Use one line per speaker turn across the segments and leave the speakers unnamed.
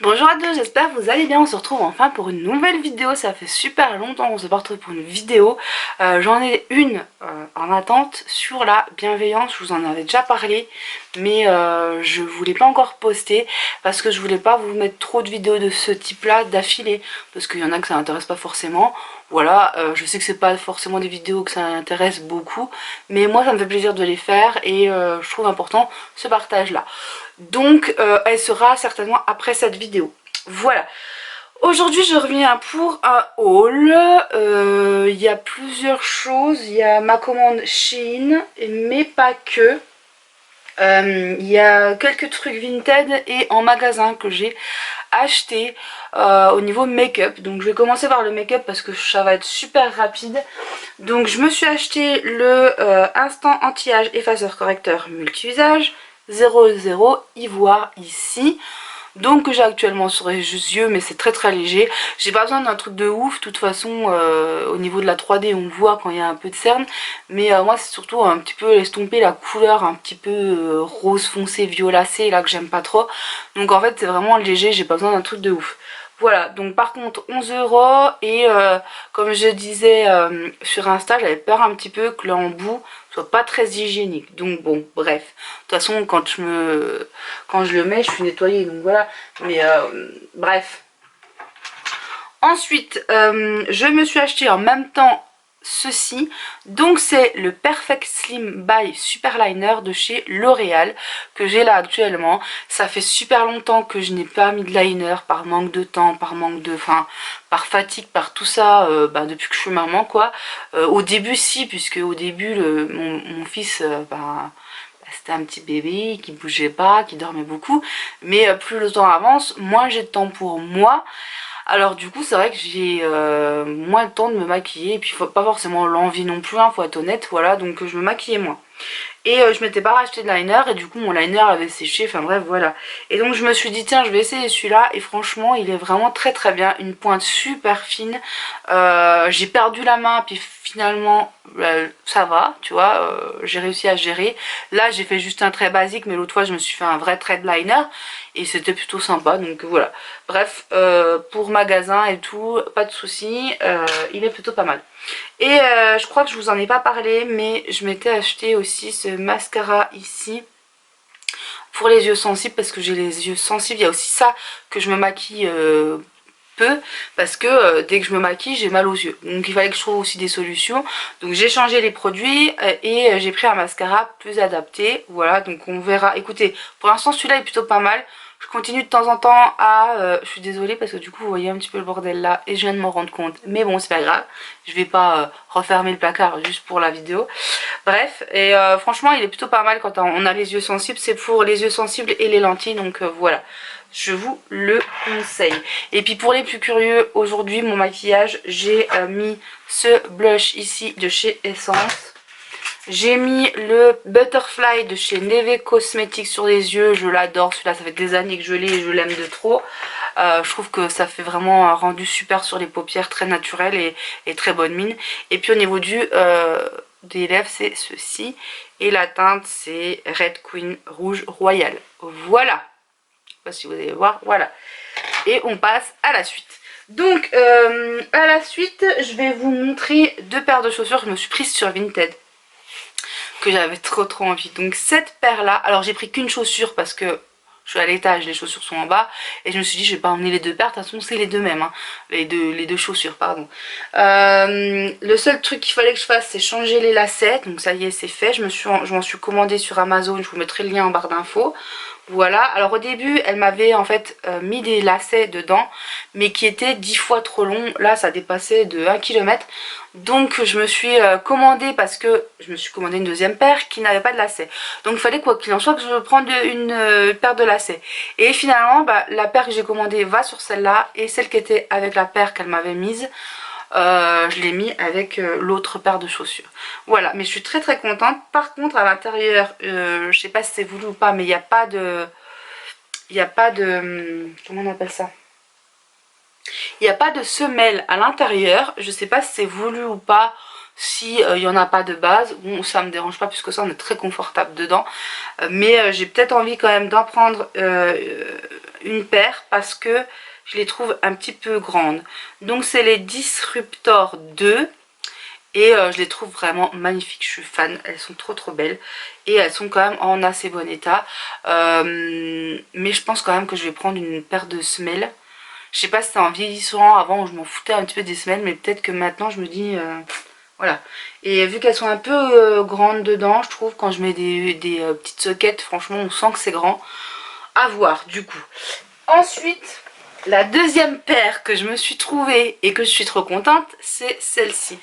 Bonjour à tous, j'espère que vous allez bien. On se retrouve enfin pour une nouvelle vidéo. Ça fait super longtemps qu'on se pas retrouvé pour une vidéo. J'en ai une en attente sur la bienveillance. Je vous en avais déjà parlé, mais je voulais pas encore poster parce que je voulais pas vous mettre trop de vidéos de ce type là d'affilée, parce qu'il y en a que ça n'intéresse pas forcément. Voilà, je sais que c'est pas forcément des vidéos que ça intéresse beaucoup, mais moi ça me fait plaisir de les faire et je trouve important ce partage là. Donc elle sera certainement après cette vidéo. Voilà. Aujourd'hui je reviens pour un haul. Il y a plusieurs choses. Il y a ma commande Shein, mais pas que. Il y a quelques trucs Vinted et en magasin que j'ai acheté au niveau make-up. Donc je vais commencer par le make-up parce que ça va être super rapide. Donc je me suis acheté le Instant Anti-Âge Effaceur Correcteur Multi-Usage 00 Ivoire ici. Donc que j'ai actuellement sur les yeux, mais c'est très très léger. J'ai pas besoin d'un truc de ouf, de toute façon au niveau de la 3D on voit quand il y a un peu de cerne. Mais moi c'est surtout un petit peu estomper la couleur un petit peu rose foncé violacé là que j'aime pas trop. Donc en fait c'est vraiment léger, j'ai pas besoin d'un truc de ouf. Voilà, donc par contre 11 € et comme je disais sur Insta, j'avais peur un petit peu que l'embout soit pas très hygiénique. Donc bon, bref. De toute façon, quand je le mets, je suis nettoyée, donc voilà. Mais bref. Ensuite, je me suis acheté en même temps ceci. Donc c'est le Perfect Slim by Superliner de chez L'Oréal que j'ai là actuellement. Ça fait super longtemps que je n'ai pas mis de liner par manque de temps, par manque de... Enfin, par fatigue, par tout ça, depuis que je suis maman quoi. Au début si, puisque au début mon fils... c'était un petit bébé qui bougeait pas, qui dormait beaucoup. Mais plus le temps avance, moins j'ai de temps pour moi. Alors du coup c'est vrai que j'ai moins de temps de me maquiller. Et puis pas forcément l'envie non plus, hein, faut être honnête. Voilà, donc je me maquillais moins. Et je m'étais pas racheté de liner et du coup mon liner avait séché, enfin bref voilà. Et donc je me suis dit tiens je vais essayer celui-là et franchement il est vraiment très très bien, une pointe super fine. J'ai perdu la main puis finalement ça va, tu vois, j'ai réussi à gérer. Là j'ai fait juste un trait basique mais l'autre fois je me suis fait un vrai trait de liner et c'était plutôt sympa donc voilà. Bref, pour magasin et tout, pas de soucis, il est plutôt pas mal. Et je crois que je vous en ai pas parlé, mais je m'étais acheté aussi ce mascara ici pour les yeux sensibles parce que j'ai les yeux sensibles. Il y a aussi ça que je me maquille peu parce que dès que je me maquille j'ai mal aux yeux. Donc il fallait que je trouve aussi des solutions. Donc j'ai changé les produits et j'ai pris un mascara plus adapté. Voilà, donc on verra. Écoutez, pour l'instant celui-là est plutôt pas mal. Je continue de temps en temps à... je suis désolée parce que du coup vous voyez un petit peu le bordel là et je viens de m'en rendre compte. Mais bon c'est pas grave, je vais pas refermer le placard juste pour la vidéo. Bref, et franchement il est plutôt pas mal quand on a les yeux sensibles. C'est pour les yeux sensibles et les lentilles donc voilà. Je vous le conseille. Et puis pour les plus curieux, aujourd'hui mon maquillage, j'ai mis ce blush ici de chez Essence. J'ai mis le Butterfly de chez Neve Cosmetics sur les yeux, je l'adore, celui-là ça fait des années que je l'ai et je l'aime de trop. Je trouve que ça fait vraiment un rendu super sur les paupières, très naturel et très bonne mine. Et puis au niveau des lèvres c'est ceci et la teinte c'est Red Queen Rouge Royal. Voilà, je sais pas si vous allez voir, voilà. Et on passe à la suite. Donc à la suite je vais vous montrer deux paires de chaussures que je me suis prise sur Vinted, que j'avais trop envie. Donc cette paire là, alors j'ai pris qu'une chaussure parce que je suis à l'étage, les chaussures sont en bas et je me suis dit je vais pas emmener les deux paires, de toute façon c'est les deux mêmes, hein. Les deux chaussures pardon. Le seul truc qu'il fallait que je fasse c'est changer les lacets, donc ça y est c'est fait, je m'en suis commandé sur Amazon, je vous mettrai le lien en barre d'infos. Voilà, alors au début elle m'avait en fait mis des lacets dedans mais qui étaient 10 fois trop longs, là ça dépassait de 1 km. Donc je me suis commandé parce que je me suis commandé une deuxième paire qui n'avait pas de lacets. Donc il fallait quoi qu'il en soit que je prenne une paire de lacets. Et finalement la paire que j'ai commandée va sur celle-là et celle qui était avec la paire qu'elle m'avait mise, je l'ai mis avec l'autre paire de chaussures. Voilà, mais je suis très contente. Par contre à l'intérieur, je sais pas si c'est voulu ou pas, mais il n'y a pas de... comment on appelle ça? Il n'y a pas de semelle à l'intérieur. Je sais pas si c'est voulu ou pas. Si il n'y en a pas de base, bon ça me dérange pas puisque ça on est très confortable dedans. Mais j'ai peut-être envie quand même d'en prendre une paire parce que je les trouve un petit peu grandes. Donc c'est les Disruptor 2 et je les trouve vraiment magnifiques, je suis fan, elles sont trop belles et elles sont quand même en assez bon état. Mais je pense quand même que je vais prendre une paire de semelles. Je sais pas si c'est en vieillissant, avant je m'en foutais un petit peu des semelles, mais peut-être que maintenant je me dis voilà. Et vu qu'elles sont un peu grandes dedans, je trouve, quand je mets des petites soquettes, franchement on sent que c'est grand. À voir du coup. Ensuite, la deuxième paire que je me suis trouvée et que je suis trop contente, c'est celle-ci.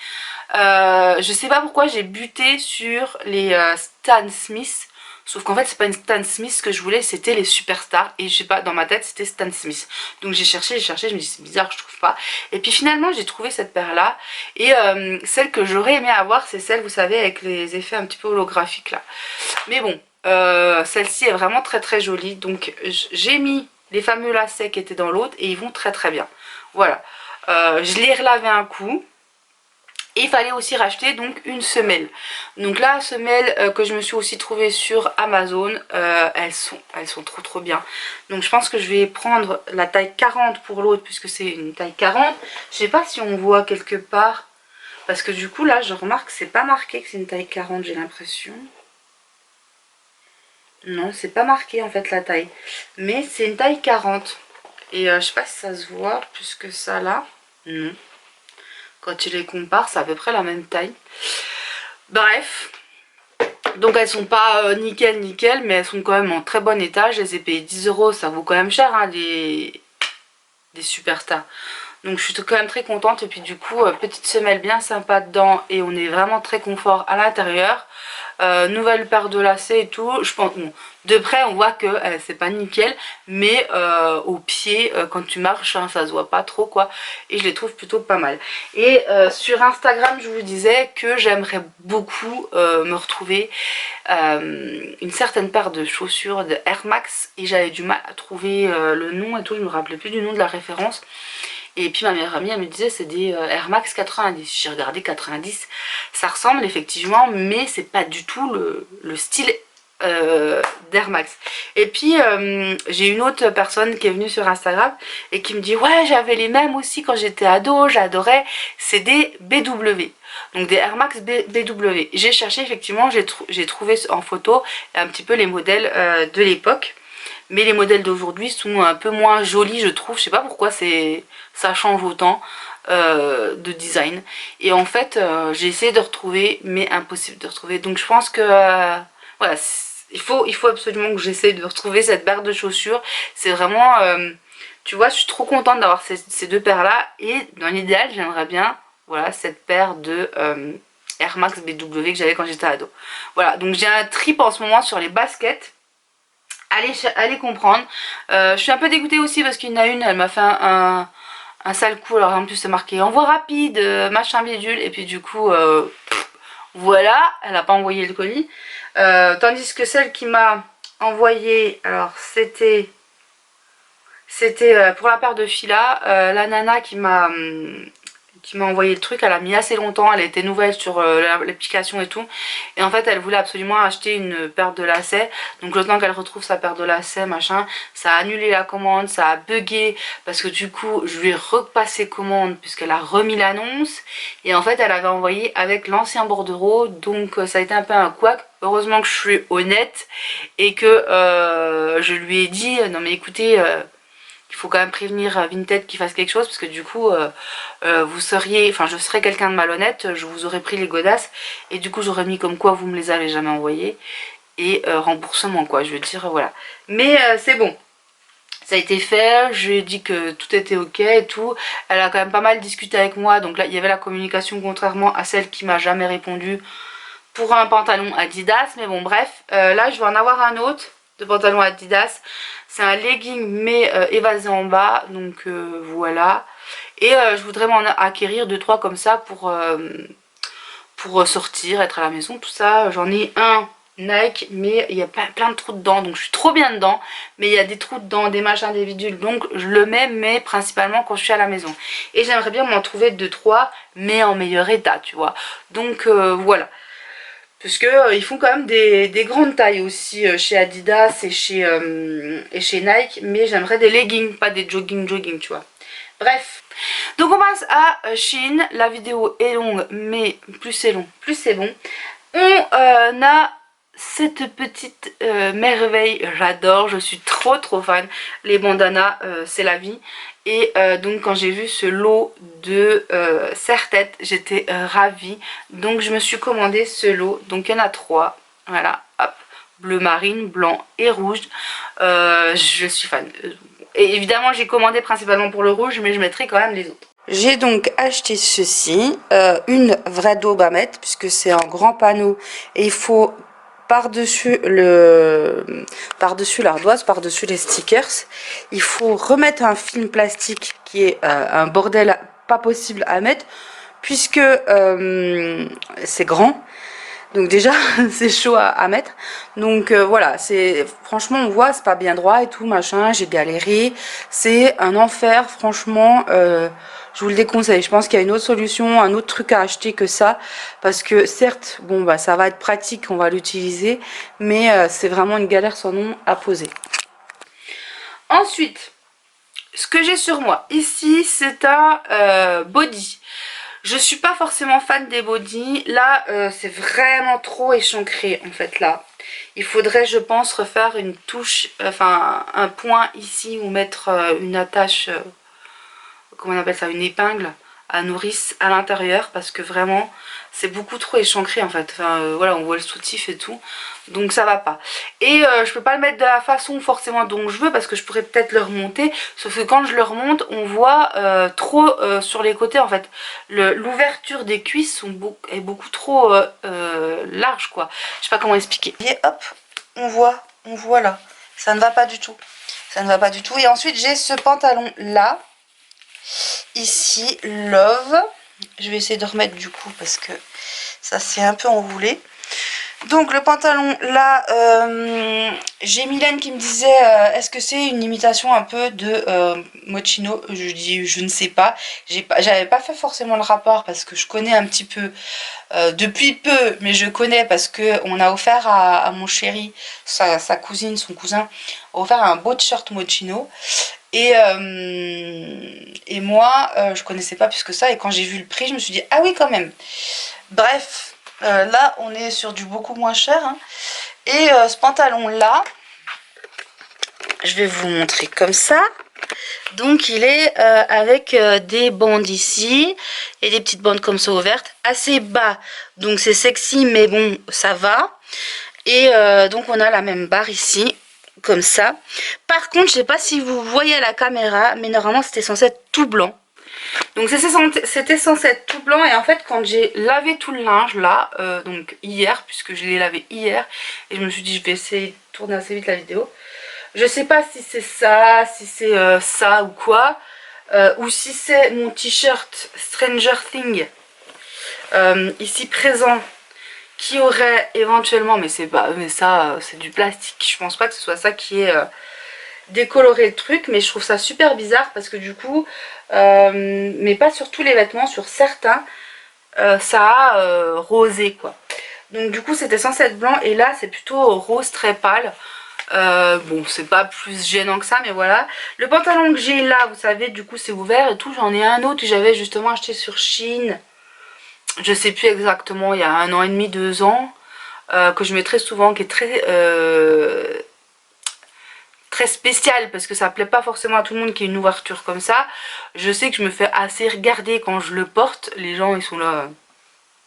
Je sais pas pourquoi j'ai buté sur les Stan Smith. Sauf qu'en fait c'est pas une Stan Smith que je voulais, c'était les Superstars. Et je sais pas, dans ma tête c'était Stan Smith. Donc j'ai cherché, je me dis c'est bizarre, je trouve pas. Et puis finalement j'ai trouvé cette paire là. Et celle que j'aurais aimé avoir, c'est celle, vous savez, avec les effets un petit peu holographiques là. Mais bon, celle-ci est vraiment très jolie. Donc j'ai mis les fameux lacets qui étaient dans l'autre et ils vont très bien. Voilà, je les relavé un coup. Et il fallait aussi racheter donc une semelle. Donc la semelle que je me suis aussi trouvée sur Amazon, elles sont trop bien. Donc je pense que je vais prendre la taille 40 pour l'autre puisque c'est une taille 40. Je sais pas si on voit quelque part. Parce que du coup là je remarque que c'est pas marqué que c'est une taille 40, j'ai l'impression. Non, c'est pas marqué en fait la taille. Mais c'est une taille 40. Et je sais pas si ça se voit plus que ça là. Non. Quand tu les compares, c'est à peu près la même taille. Bref. Donc elles sont pas nickel, mais elles sont quand même en très bon état. Je les ai payées 10 €, ça vaut quand même cher, hein, des Superstars. Donc je suis quand même très contente. Et puis du coup, petite semelle bien sympa dedans. Et on est vraiment très confort à l'intérieur. Nouvelle paire de lacets et tout. Je pense, bon, de près on voit que c'est pas nickel, mais au pied quand tu marches hein, ça se voit pas trop quoi, et je les trouve plutôt pas mal. Et sur Instagram je vous disais que j'aimerais beaucoup me retrouver une certaine paire de chaussures de Air Max, et j'avais du mal à trouver le nom et tout, je me rappelais plus du nom de la référence. Et puis ma meilleure amie elle me disait c'est des Air Max 90. J'ai regardé 90, ça ressemble effectivement, mais c'est pas du tout le style d'Air Max. Et puis j'ai une autre personne qui est venue sur Instagram et qui me dit ouais j'avais les mêmes aussi quand j'étais ado, j'adorais, c'est des BW. Donc des Air Max BW. J'ai cherché effectivement, j'ai trouvé en photo un petit peu les modèles de l'époque. Mais les modèles d'aujourd'hui sont un peu moins jolis je trouve, je sais pas pourquoi ça change autant de design. Et en fait j'ai essayé de retrouver mais impossible de retrouver. Donc je pense que voilà, il faut absolument que j'essaye de retrouver cette paire de chaussures. C'est vraiment, tu vois, je suis trop contente d'avoir ces deux paires là. Et dans l'idéal j'aimerais bien, voilà, cette paire de Air Max BW que j'avais quand j'étais ado. Voilà, donc j'ai un trip en ce moment sur les baskets. Allez comprendre. Je suis un peu dégoûtée aussi parce qu'il y en a une, elle m'a fait un sale coup. Alors en plus c'est marqué envoi rapide, machin bidule. Et puis du coup, voilà, elle n'a pas envoyé le colis. Tandis que celle qui m'a envoyé, alors c'était pour la paire de Fila, la nana qui m'a envoyé le truc, elle a mis assez longtemps, elle était nouvelle sur l'application et tout, et en fait elle voulait absolument acheter une paire de lacets. Donc le temps qu'elle retrouve sa paire de lacets machin, ça a annulé la commande, ça a bugué parce que du coup je lui ai repassé commande puisqu'elle a remis l'annonce, et en fait elle avait envoyé avec l'ancien bordereau, donc ça a été un peu un couac. Heureusement que je suis honnête et que je lui ai dit non mais écoutez, il faut quand même prévenir Vinted qu'il fasse quelque chose, parce que du coup vous seriez, enfin je serais quelqu'un de malhonnête, je vous aurais pris les godasses et du coup j'aurais mis comme quoi vous me les avez jamais envoyés, et remboursement quoi, je veux dire voilà. Mais c'est bon, ça a été fait, je lui ai dit que tout était ok et tout. Elle a quand même pas mal discuté avec moi, donc là il y avait la communication contrairement à celle qui m'a jamais répondu pour un pantalon Adidas. Mais bon bref, là je vais en avoir un autre de pantalon Adidas. C'est un legging mais évasé en bas, donc voilà. Et je voudrais m'en acquérir 2-3 comme ça pour sortir, être à la maison, tout ça. J'en ai un Nike, mais il y a plein de trous dedans, donc je suis trop bien dedans. Mais il y a des trous dedans, des machins, des bidules, donc je le mets, mais principalement quand je suis à la maison. Et j'aimerais bien m'en trouver 2-3, mais en meilleur état, tu vois. Donc voilà. Puisque ils font quand même des grandes tailles aussi chez Adidas et chez Nike. Mais j'aimerais des leggings, pas des jogging, tu vois. Bref. Donc on passe à Shein. La vidéo est longue, mais plus c'est long, plus c'est bon. On a cette petite merveille, j'adore, je suis trop fan. Les bandanas, c'est la vie. Et donc quand j'ai vu ce lot de serre-tête, j'étais ravie. Donc je me suis commandé ce lot. Donc il y en a 3. Voilà, hop, bleu marine, blanc et rouge. Je suis fan. Et évidemment j'ai commandé principalement pour le rouge, mais je mettrai quand même les autres. J'ai donc acheté ceci, une vraie daube à mettre, puisque c'est un grand panneau et il faut par-dessus l'ardoise, par-dessus les stickers, il faut remettre un film plastique qui est un bordel pas possible à mettre, puisque c'est grand. Donc déjà c'est chaud à mettre. Donc voilà, c'est franchement on voit c'est pas bien droit et tout machin, j'ai galéré, c'est un enfer franchement. Je vous le déconseille. Je pense qu'il y a une autre solution, un autre truc à acheter que ça, parce que certes bon bah ça va être pratique, on va l'utiliser, mais c'est vraiment une galère sans nom à poser. Ensuite, ce que j'ai sur moi ici, c'est un body. Je suis pas forcément fan des bodys. Là, c'est vraiment trop échancré en fait là. Il faudrait, je pense, refaire une touche, enfin un point ici ou mettre une attache, comment on appelle ça, une épingle à nourrice à l'intérieur parce que vraiment c'est beaucoup trop échancré en fait. Enfin voilà, on voit le soutif et tout, donc ça va pas. Et je peux pas le mettre de la façon forcément dont je veux parce que je pourrais peut-être le remonter, sauf que quand je le remonte on voit trop sur les côtés en fait. L'ouverture des cuisses est beaucoup trop large quoi. Je sais pas comment expliquer. Et hop, on voit là, ça ne va pas du tout. Ça ne va pas du tout. Et ensuite j'ai ce pantalon là. Ici, Love. Je vais essayer de remettre du coup parce que ça s'est un peu enroulé. Donc le pantalon là, j'ai Mylène qui me disait est-ce que c'est une imitation un peu de Moschino. Je dis je ne sais pas. J'avais pas fait forcément le rapport parce que je connais un petit peu depuis peu, mais je connais parce que on a offert à mon chéri, sa cousine, son cousin, a offert un beau t-shirt Moschino. Et moi, je connaissais pas plus que ça. Et quand j'ai vu le prix, je me suis dit, ah oui, quand même. Bref, là, on est sur du beaucoup moins cher. Hein. Et ce pantalon-là, je vais vous montrer comme ça. Donc, il est avec des bandes ici. Et des petites bandes comme ça ouvertes. Assez bas. Donc, c'est sexy, mais bon, ça va. Et donc, on a la même barre ici. Comme ça. Par contre, je sais pas si vous voyez à la caméra, mais normalement c'était censé être tout blanc. Donc c'était censé être tout blanc et en fait quand j'ai lavé tout le linge là, donc hier, puisque je l'ai lavé hier, et je me suis dit je vais essayer de tourner assez vite la vidéo. Je sais pas si c'est ça, si c'est ça ou quoi, ou si c'est mon t-shirt Stranger Things ici présent. Qui aurait éventuellement, mais c'est pas, mais ça c'est du plastique, je pense pas que ce soit ça qui est décoloré le truc, mais je trouve ça super bizarre parce que du coup, mais pas sur tous les vêtements, sur certains, ça a rosé quoi. Donc du coup c'était censé être blanc et là c'est plutôt rose très pâle. Bon c'est pas plus gênant que ça mais voilà. Le pantalon que j'ai là, vous savez, du coup c'est ouvert et tout, j'en ai un autre que j'avais justement acheté sur Shein. Je sais plus exactement, il y a 1 an et demi, 2 ans, que je mets très souvent, qui est très spécial parce que ça plaît pas forcément à tout le monde qui ait une ouverture comme ça. Je sais que je me fais assez regarder quand je le porte, les gens ils sont là,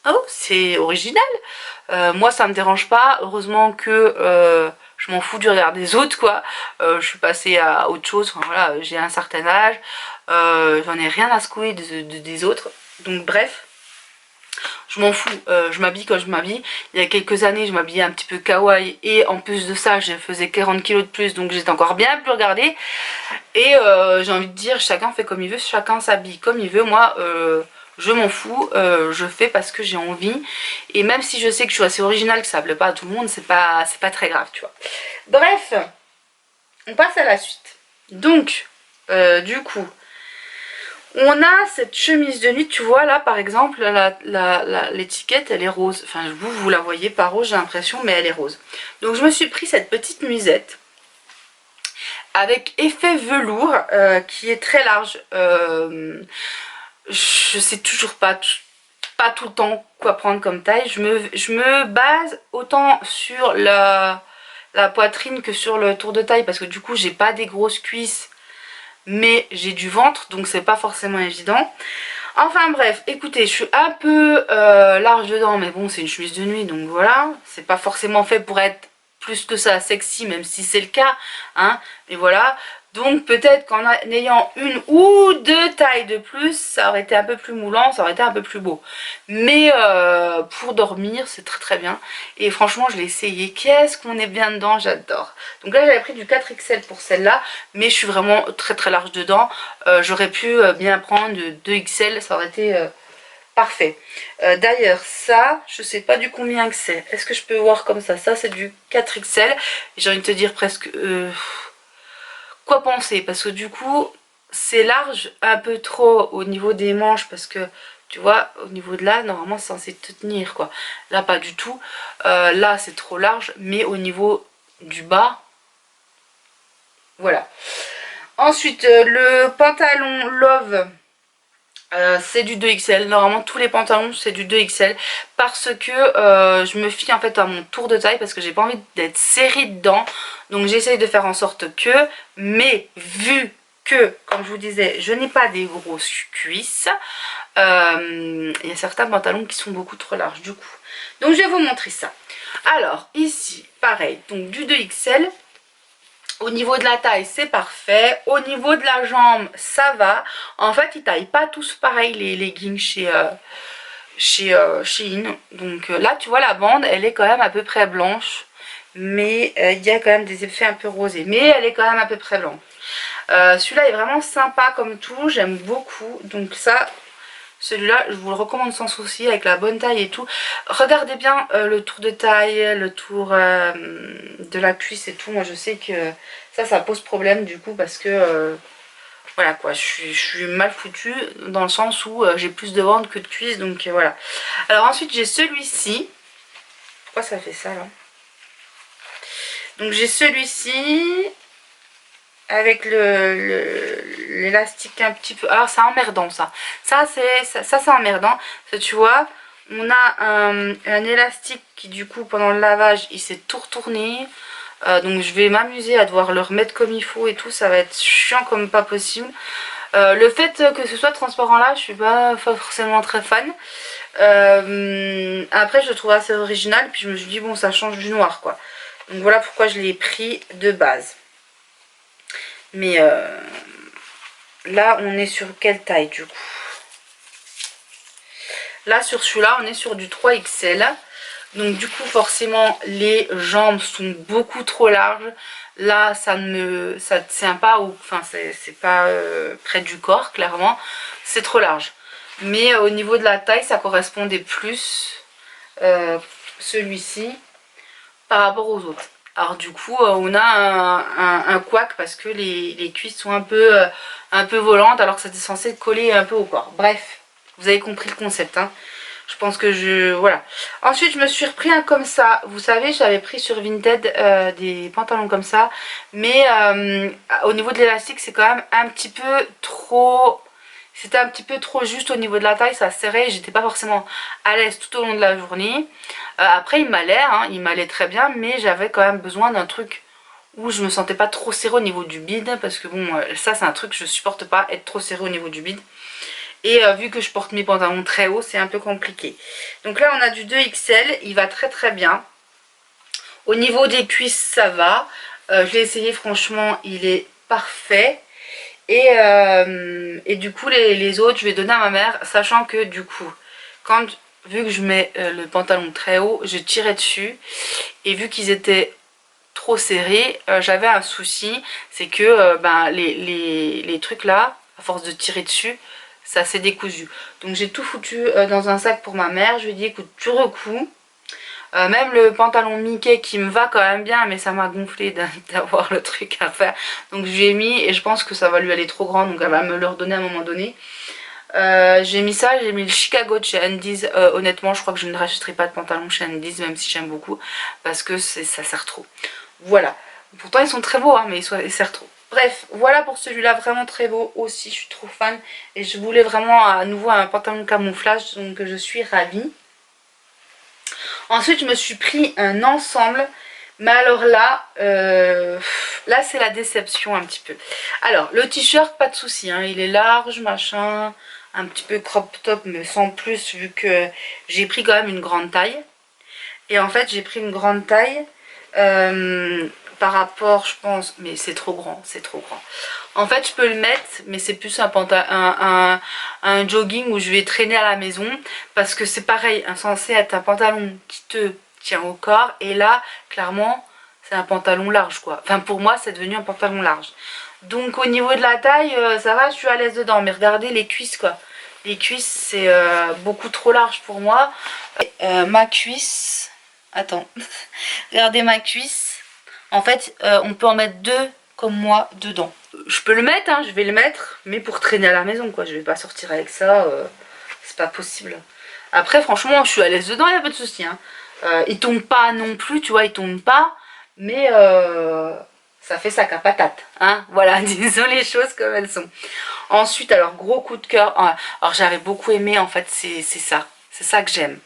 oh c'est original. Moi ça me dérange pas, heureusement que je m'en fous du regard des autres quoi. Je suis passée à autre chose, enfin, voilà, j'ai un certain âge, j'en ai rien à secouer des autres, donc bref. Je m'en fous, je m'habille quand je m'habille. Il y a quelques années, je m'habillais un petit peu kawaii et en plus de ça, je faisais 40 kilos de plus, donc j'étais encore bien plus regardée. Et j'ai envie de dire, chacun fait comme il veut, chacun s'habille comme il veut. Moi, je m'en fous, je fais parce que j'ai envie. Et même si je sais que je suis assez originale, que ça plaît pas à tout le monde, c'est pas très grave, tu vois. Bref, on passe à la suite. Donc, du coup... On a cette chemise de nuit, tu vois là par exemple, l'étiquette elle est rose. Enfin vous la voyez pas rose j'ai l'impression, mais elle est rose. Donc je me suis pris cette petite musette avec effet velours qui est très large. Je sais toujours pas tout le temps quoi prendre comme taille. Je me base autant sur la poitrine que sur le tour de taille parce que du coup j'ai pas des grosses cuisses mais j'ai du ventre donc c'est pas forcément évident. Enfin bref, écoutez, je suis un peu large dedans mais bon c'est une chemise de nuit donc voilà, c'est pas forcément fait pour être plus que ça sexy même si c'est le cas hein, mais voilà. Donc peut-être qu'en ayant une ou deux tailles de plus, ça aurait été un peu plus moulant, ça aurait été un peu plus beau. Mais pour dormir, c'est très très bien. Et franchement, je l'ai essayé. Qu'est-ce qu'on est bien dedans, j'adore. Donc là, j'avais pris du 4XL pour celle-là, mais je suis vraiment très très large dedans. J'aurais pu bien prendre 2XL, ça aurait été parfait. D'ailleurs, ça, je sais pas du combien que c'est. Est-ce que je peux voir comme ça? Ça, c'est du 4XL. J'ai envie de te dire presque... quoi penser parce que du coup c'est large un peu trop au niveau des manches parce que tu vois au niveau de là normalement c'est censé te tenir quoi, là pas du tout. Là c'est trop large mais au niveau du bas voilà. Ensuite le pantalon Love c'est du 2XL, normalement tous les pantalons c'est du 2XL parce que je me fie en fait à mon tour de taille parce que j'ai pas envie d'être serrée dedans donc j'essaye de faire en sorte que, mais vu que comme je vous disais je n'ai pas des grosses cuisses, il y a certains pantalons qui sont beaucoup trop larges du coup, donc je vais vous montrer ça. Alors ici pareil donc du 2XL. Au niveau de la taille, c'est parfait. Au niveau de la jambe, ça va. En fait, ils taillent pas tous pareil les leggings chez Shein. Donc là, tu vois, la bande, elle est quand même à peu près blanche. Mais il y a quand même des effets un peu rosés. Mais elle est quand même à peu près blanche. Celui-là est vraiment sympa comme tout. J'aime beaucoup. Donc ça... Celui-là, je vous le recommande sans souci, avec la bonne taille et tout. Regardez bien le tour de taille, le tour de la cuisse et tout. Moi, je sais que ça pose problème du coup parce que, voilà quoi, je suis mal foutue dans le sens où j'ai plus de ventre que de cuisse, donc voilà. Alors ensuite, j'ai celui-ci. Pourquoi ça fait ça là? Donc j'ai celui-ci avec l'élastique un petit peu... Alors c'est emmerdant ça. Ça c'est emmerdant. Tu vois, on a un élastique qui du coup pendant le lavage il s'est tout retourné. Donc je vais m'amuser à devoir le remettre comme il faut et tout. Ça va être chiant comme pas possible. Le fait que ce soit transparent là, je suis pas forcément très fan. Après je le trouve assez original. Puis je me suis dit bon ça change du noir quoi. Donc voilà pourquoi je l'ai pris de base. Mais là, on est sur quelle taille du coup? Là, sur celui-là, on est sur du 3XL. Donc du coup, forcément, les jambes sont beaucoup trop larges. Là, ça ne tient pas, enfin, c'est pas près du corps, clairement. C'est trop large. Mais au niveau de la taille, ça correspondait plus celui-ci par rapport aux autres. Alors du coup on a un couac parce que les cuisses sont un peu volantes alors que c'était censé coller un peu au corps. Bref, vous avez compris le concept hein. Je pense que voilà. Ensuite je me suis repris un comme ça. Vous savez j'avais pris sur Vinted des pantalons comme ça. Mais au niveau de l'élastique c'est quand même un petit peu trop... C'était un petit peu trop juste au niveau de la taille, ça serrait, j'étais pas forcément à l'aise tout au long de la journée. Après il m'allait, hein, il m'allait très bien, mais j'avais quand même besoin d'un truc où je me sentais pas trop serré au niveau du bide, parce que bon, ça c'est un truc que je supporte pas, être trop serré au niveau du bide. Et vu que je porte mes pantalons très hauts, c'est un peu compliqué. Donc là on a du 2XL, il va très très bien. Au niveau des cuisses ça va, je l'ai essayé franchement, il est parfait. Et du coup les autres je vais donner à ma mère, sachant que du coup vu que je mets le pantalon très haut, je tirais dessus et vu qu'ils étaient trop serrés, j'avais un souci, c'est que ben, les trucs là, à force de tirer dessus, ça s'est décousu. Donc j'ai tout foutu dans un sac pour ma mère, je lui ai dit écoute tu recous. Même le pantalon Mickey qui me va quand même bien, mais ça m'a gonflé d'avoir le truc à faire. Donc je lui ai mis et je pense que ça va lui aller trop grand, donc elle va me le redonner à un moment donné. J'ai mis ça, j'ai mis le Chicago de chez Undies. Honnêtement, je crois que je ne rachèterai pas de pantalon chez Undies, même si j'aime beaucoup, parce que ça sert trop. Voilà. Pourtant, ils sont très beaux, hein, mais ils servent trop. Bref, voilà pour celui-là, vraiment très beau aussi, je suis trop fan. Et je voulais vraiment à nouveau un pantalon de camouflage, donc je suis ravie. Ensuite, je me suis pris un ensemble. Mais alors là, là c'est la déception un petit peu. Alors, le t-shirt, pas de souci, hein, il est large, machin, un petit peu crop top, mais sans plus, vu que j'ai pris quand même une grande taille. Et en fait, j'ai pris une grande taille par rapport, je pense, mais c'est trop grand, c'est trop grand. En fait, je peux le mettre, mais c'est plus un jogging où je vais traîner à la maison. Parce que c'est pareil, censé être un pantalon qui te tient au corps. Et là, clairement, c'est un pantalon large, quoi. Enfin, pour moi, c'est devenu un pantalon large. Donc, au niveau de la taille, ça va, je suis à l'aise dedans. Mais regardez les cuisses, quoi. Les cuisses, c'est beaucoup trop large pour moi. Ma cuisse... Attends. Regardez ma cuisse. En fait, on peut en mettre deux comme moi dedans. Je peux le mettre, hein, je vais le mettre, mais pour traîner à la maison, quoi. Je vais pas sortir avec ça, c'est pas possible. Après, franchement, je suis à l'aise dedans, il n'y a pas de souci. Hein. Il tombe pas non plus, tu vois, il tombe pas, mais ça fait sac à patate. Hein. Voilà, disons les choses comme elles sont. Ensuite, alors, gros coup de cœur. Alors, j'avais beaucoup aimé, en fait, c'est ça. C'est ça que j'aime.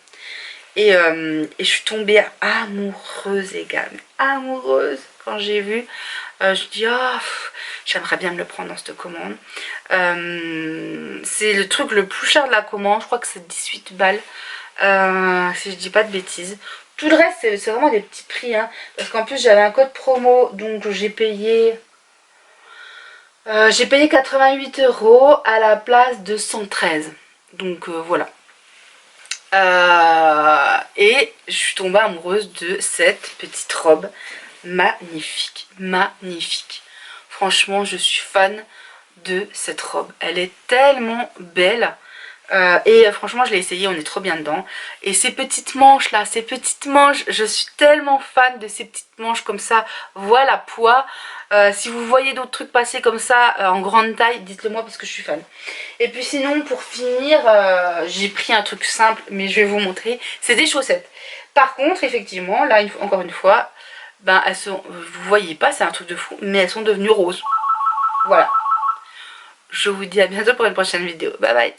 Et je suis tombée amoureuse, les gars. Amoureuse quand j'ai vu. Je dis, oh, j'aimerais bien me le prendre dans cette commande. C'est le truc le plus cher de la commande. Je crois que c'est 18 balles. Si je dis pas de bêtises. Tout le reste, c'est vraiment des petits prix. Hein, parce qu'en plus, j'avais un code promo. Donc, j'ai payé 88 € à la place de 113. Donc, voilà. Et je suis tombée amoureuse de cette petite robe magnifique, magnifique. Franchement, je suis fan de cette robe. Elle est tellement belle. Et franchement, je l'ai essayé, on est trop bien dedans. Et ces petites manches là, ces petites manches, je suis tellement fan de ces petites manches comme ça, voilà poids. Si vous voyez d'autres trucs passer comme ça en grande taille, dites-le moi parce que je suis fan. Et puis sinon, pour finir, j'ai pris un truc simple, mais je vais vous montrer. C'est des chaussettes. Par contre, effectivement, là, encore une fois, ben, elles sont, vous voyez pas, c'est un truc de fou, mais elles sont devenues roses. Voilà. Je vous dis à bientôt pour une prochaine vidéo. Bye bye.